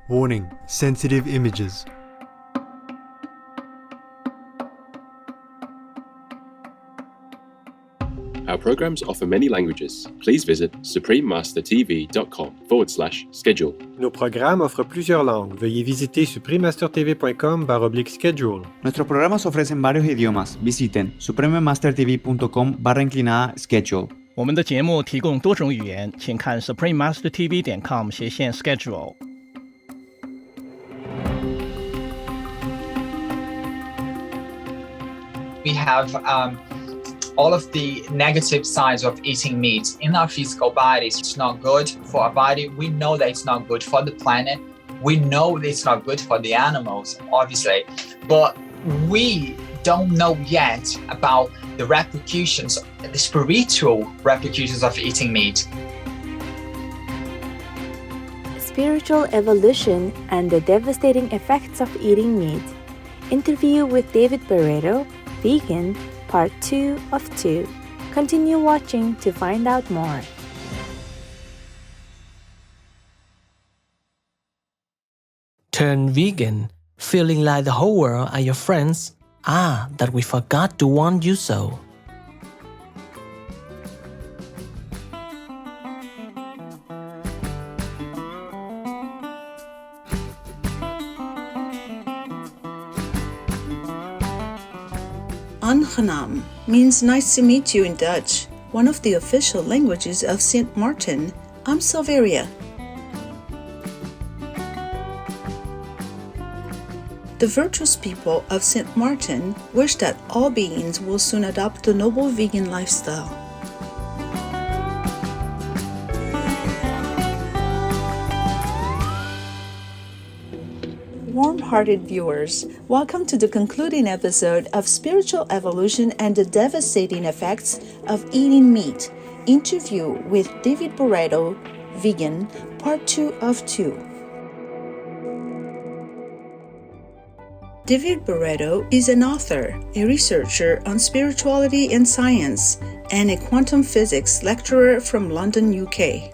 Warning: sensitive images. Our programs offer many languages. Please visit suprememastertv.com/schedule. Nos programas offrent plusieurs langues. Veuillez visiter suprememastertv.com/schedule. Nuestros programas ofrecen varios idiomas. Visiten suprememastertv.com/schedule. 我们的节目提供多种语言，请看 suprememastertv.com/schedule。We have all of the negative sides of eating meat in our physical bodies. It's not good for our body. We know that it's not good for the planet. We know that it's not good for the animals, obviously. But we don't know yet about the repercussions, the spiritual repercussions of eating meat. Spiritual evolution and the devastating effects of eating meat. Interview with David Barreto, vegan, Part 2 of 2. Continue watching to find out more. Turn vegan, feeling like the whole world are your friends? That we forgot to warn you so. Aangenaam means nice to meet you in Dutch, one of the official languages of St. Martin, Amstelveen. The virtuous people of St. Martin wish that all beings will soon adopt the noble vegan lifestyle. Warm-hearted viewers, welcome to the concluding episode of Spiritual Evolution and the Devastating Effects of Eating Meat. Interview with David Barreto, vegan, part 2 of 2. David Barreto is an author, a researcher on spirituality and science, and a quantum physics lecturer from London, UK.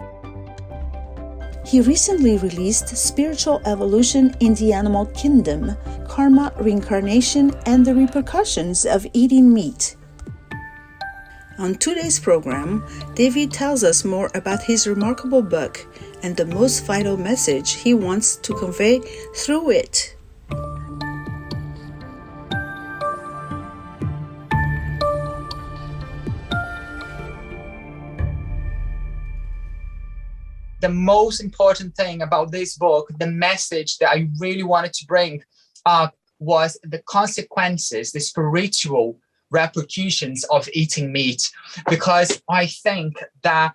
He recently released Spiritual Evolution in the Animal Kingdom, Karma, Reincarnation, and the Repercussions of Eating Meat. On today's program, David tells us more about his remarkable book and the most vital message he wants to convey through it. The most important thing about this book, the message that I really wanted to bring was the consequences, the spiritual repercussions of eating meat. Because I think that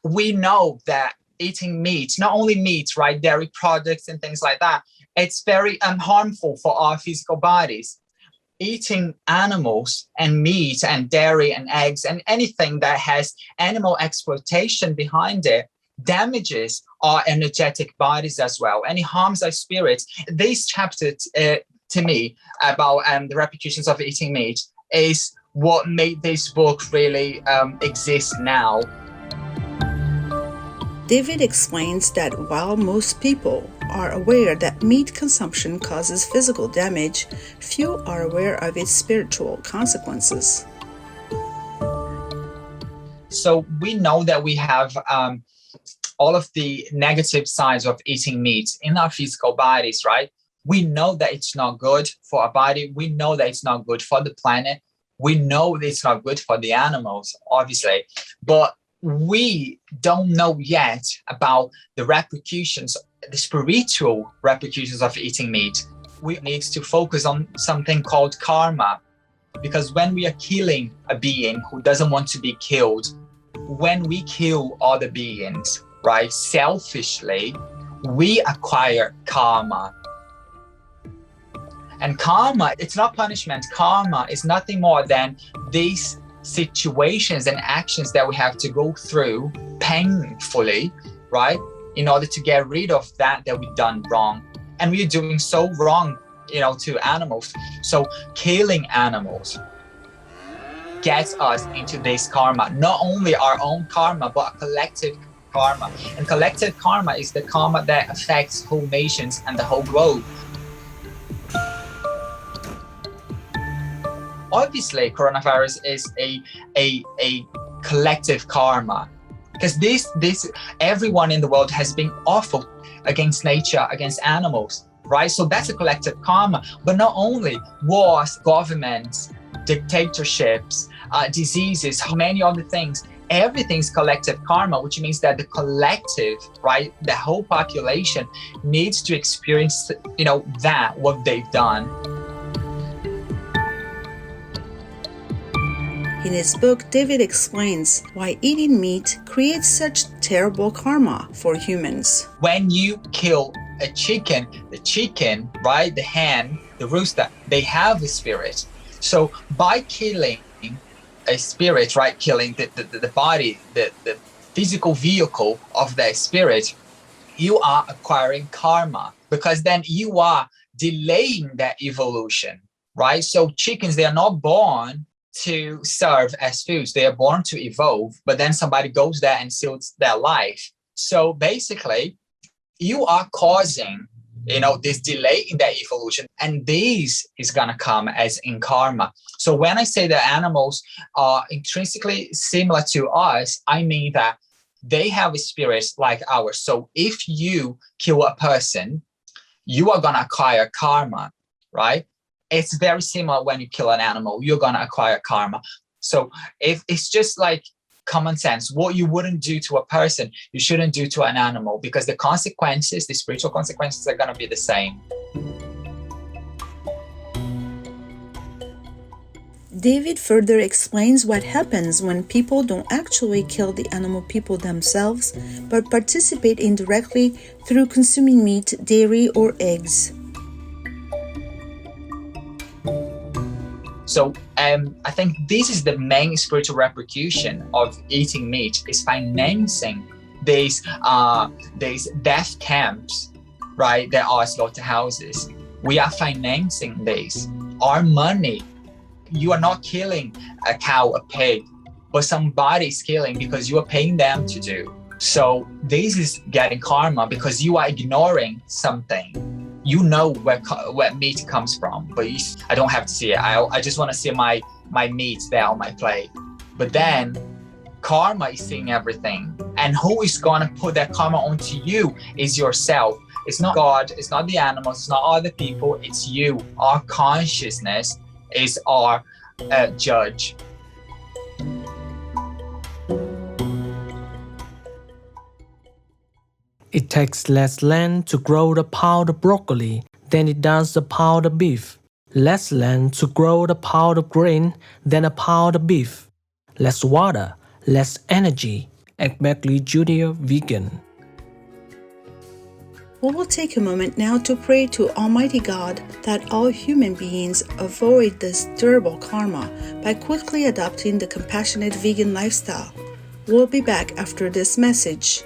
we know that eating meat, not only meat, right, dairy products and things like that, it's very harmful for our physical bodies. Eating animals and meat and dairy and eggs and anything that has animal exploitation behind it damages our energetic bodies as well, and it harms our spirits. This chapter to me about the repercussions of eating meat is what made this book really exist now. David explains that while most people are aware that meat consumption causes physical damage, few are aware of its spiritual consequences. So we know that we have all of the negative sides of eating meat in our physical bodies, right? We know that it's not good for our body. We know that it's not good for the planet. We know that it's not good for the animals, obviously. But we don't know yet about the repercussions, the spiritual repercussions of eating meat. We need to focus on something called karma. Because when we are killing a being who doesn't want to be killed, when we kill other beings, right, selfishly, we acquire karma. And karma, it's not punishment. Karma is nothing more than these situations and actions that we have to go through painfully, right, in order to get rid of that we've done wrong. And we're doing so wrong, to animals. So killing animals gets us into this karma, not only our own karma, but a collective karma. And collective karma is the karma that affects whole nations and the whole globe. Obviously, coronavirus is a collective karma, because this everyone in the world has been awful against nature, against animals, right? So that's a collective karma. But not only wars, governments, dictatorships, diseases, many other things, everything's collective karma, which means that the collective, right, the whole population needs to experience, that what they've done. In his book, David explains why eating meat creates such terrible karma for humans. When you kill a chicken, the chicken, right, the hen, the rooster, they have a spirit. So by killing a spirit, right, killing the body, the physical vehicle of that spirit, you are acquiring karma, because then you are delaying that evolution, right? So chickens, they are not born to serve as foods. They are born to evolve, but then somebody goes there and steals their life. So basically, you are causing, this delay in that evolution, and this is gonna come as in karma. So when I say that animals are intrinsically similar to us, I mean that they have a spirit like ours. So if you kill a person, you are gonna acquire karma, right? It's very similar when you kill an animal, you're gonna acquire karma. So if it's just like common sense, what you wouldn't do to a person, you shouldn't do to an animal, because the consequences, the spiritual consequences, are gonna be the same. David further explains what happens when people don't actually kill the animal people themselves, but participate indirectly through consuming meat, dairy, or eggs. So I think this is the main spiritual repercussion of eating meat, is financing these death camps, right? There are slaughterhouses. We are financing these. Our money. You are not killing a cow, a pig, but somebody's killing because you are paying them to do. So this is getting karma, because you are ignoring something. You know where meat comes from, but I don't have to see it. I just want to see my meat there on my plate. But then karma is seeing everything. And who is going to put that karma onto you is yourself. It's not God, it's not the animals, it's not other people, it's you. Our consciousness is our judge. It takes less land to grow the powdered broccoli than it does the powdered beef. Less land to grow the powdered grain than a powdered beef. Less water, less energy. Acmeckley Junior Vegan. We will take a moment now to pray to Almighty God that all human beings avoid this terrible karma by quickly adopting the compassionate vegan lifestyle. We'll be back after this message.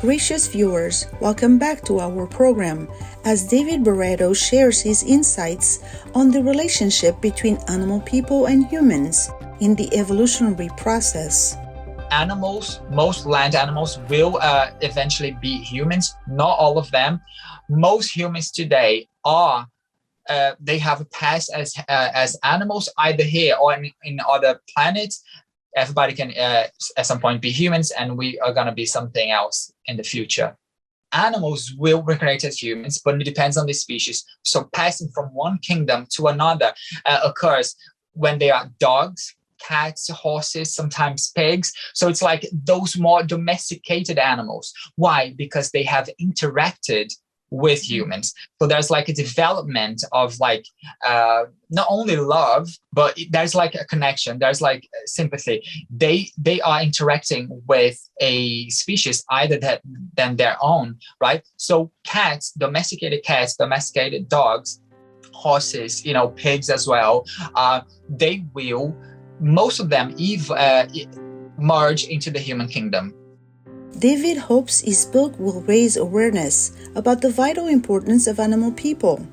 Gracious viewers, welcome back to our program as David Barreto shares his insights on the relationship between animal people and humans in the evolutionary process. Animals, most land animals, will eventually be humans. Not all of them. Most humans today are they have a past as animals, either here or in other planets. Everybody can at some point be humans, and we are going to be something else in the future. Animals will reincarnate as humans, but it depends on the species. So passing from one kingdom to another occurs when they are dogs, cats, horses, sometimes pigs. So it's like those more domesticated animals. Why? Because they have interacted with humans. So there's like a development of like not only love, but there's like a connection, there's like sympathy. They are interacting with a species either than their own, right? So cats, domesticated dogs, horses, pigs as well, they will, most of them merge into the human kingdom. David hopes his book will raise awareness about the vital importance of animal people.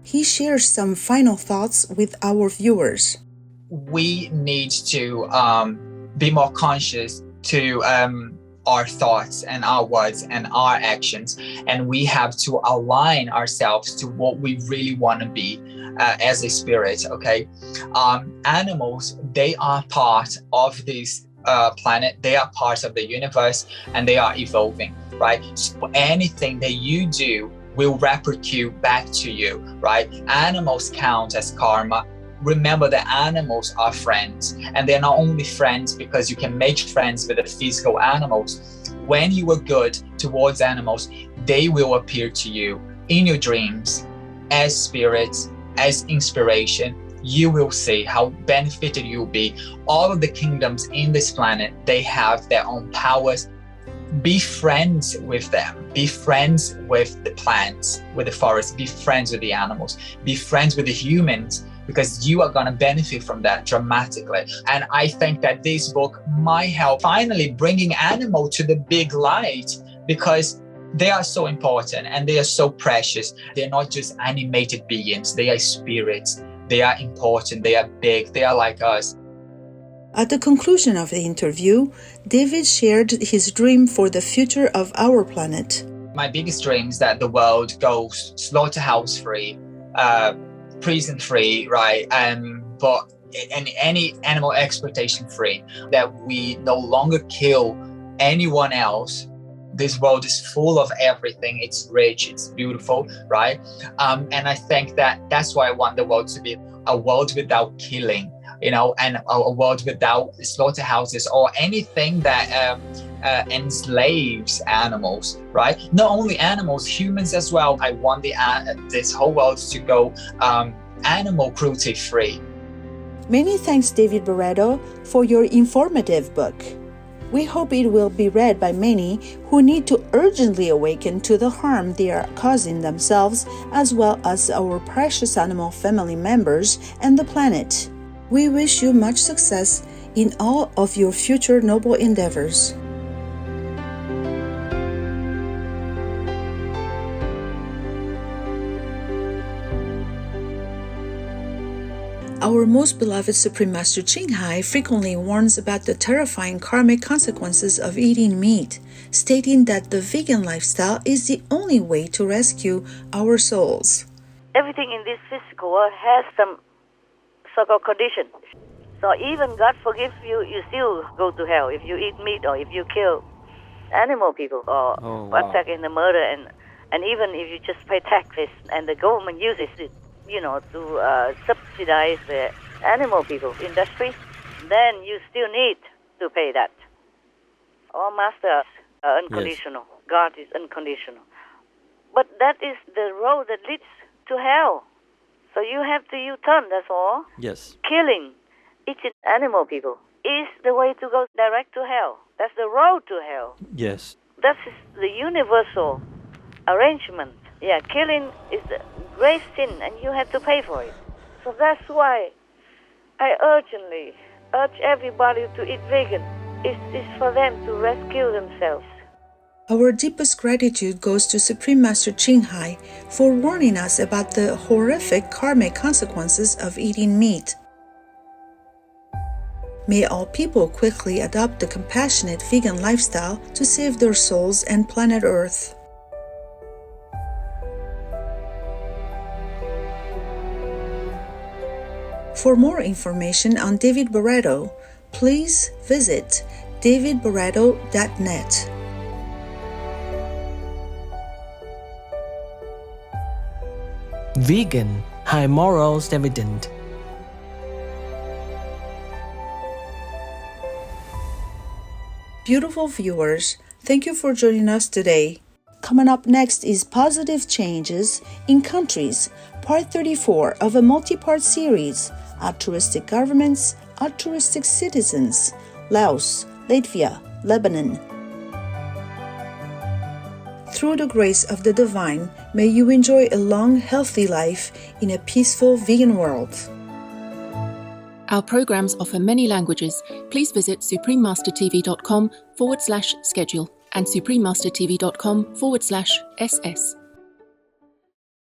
He shares some final thoughts with our viewers. We need to be more conscious to our thoughts and our words and our actions, and we have to align ourselves to what we really want to be as a spirit. Okay, animals, they are part of this planet, they are part of the universe, and they are evolving, right? So anything that you do will repercute back to you, right? Animals count as karma. Remember that animals are friends, and they're not only friends because you can make friends with the physical animals. When you are good towards animals, they will appear to you in your dreams as spirits, as inspiration. You will see how benefited you'll be. All of the kingdoms in this planet, they have their own powers. Be friends with them. Be friends with the plants, with the forest. Be friends with the animals. Be friends with the humans, because you are going to benefit from that dramatically. And I think that this book might help finally bringing animal to the big light, because they are so important and they are so precious. They're not just animated beings. They are spirits. They are important. They are big. They are like us. At the conclusion of the interview, David shared his dream for the future of our planet. My biggest dream is that the world goes slaughterhouse-free, prison-free, right? But any animal exploitation-free, that we no longer kill anyone else. This world is full of everything. It's rich, it's beautiful, right? And I think that that's why I want the world to be a world without killing, and a world without slaughterhouses or anything that enslaves animals, right? Not only animals, humans as well. I want this whole world to go animal cruelty free. Many thanks, David Barreto, for your informative book. We hope it will be read by many who need to urgently awaken to the harm they are causing themselves, as well as our precious animal family members and the planet. We wish you much success in all of your future noble endeavors. Our most beloved Supreme Master Ching Hai frequently warns about the terrifying karmic consequences of eating meat, stating that the vegan lifestyle is the only way to rescue our souls. Everything in this physical world has some so-called condition. So even God forgives you, you still go to hell if you eat meat or if you kill animal people or attack in the murder, and even if you just pay taxes and the government uses it, to subsidize the animal people industry, then you still need to pay that. All masters are unconditional. Yes. God is unconditional. But that is the road that leads to hell. So you have to U-turn, that's all. Yes. Killing, eating animal people is the way to go direct to hell. That's the road to hell. Yes. That is the universal arrangement. Yeah, killing is a grave sin and you have to pay for it. So that's why I urgently urge everybody to eat vegan. It's for them to rescue themselves. Our deepest gratitude goes to Supreme Master Ching Hai for warning us about the horrific karmic consequences of eating meat. May all people quickly adopt the compassionate vegan lifestyle to save their souls and planet Earth. For more information on David Barreto, please visit davidbarreto.net. Vegan, high morals evident. Beautiful viewers, thank you for joining us today. Coming up next is Positive Changes in Countries, Part 34 of a multi-part series, Altruistic Governments, Altruistic Citizens, Laos, Latvia, Lebanon. Through the grace of the Divine, may you enjoy a long, healthy life in a peaceful vegan world. Our programs offer many languages. Please visit suprememastertv.com/schedule and suprememastertv.com/SS.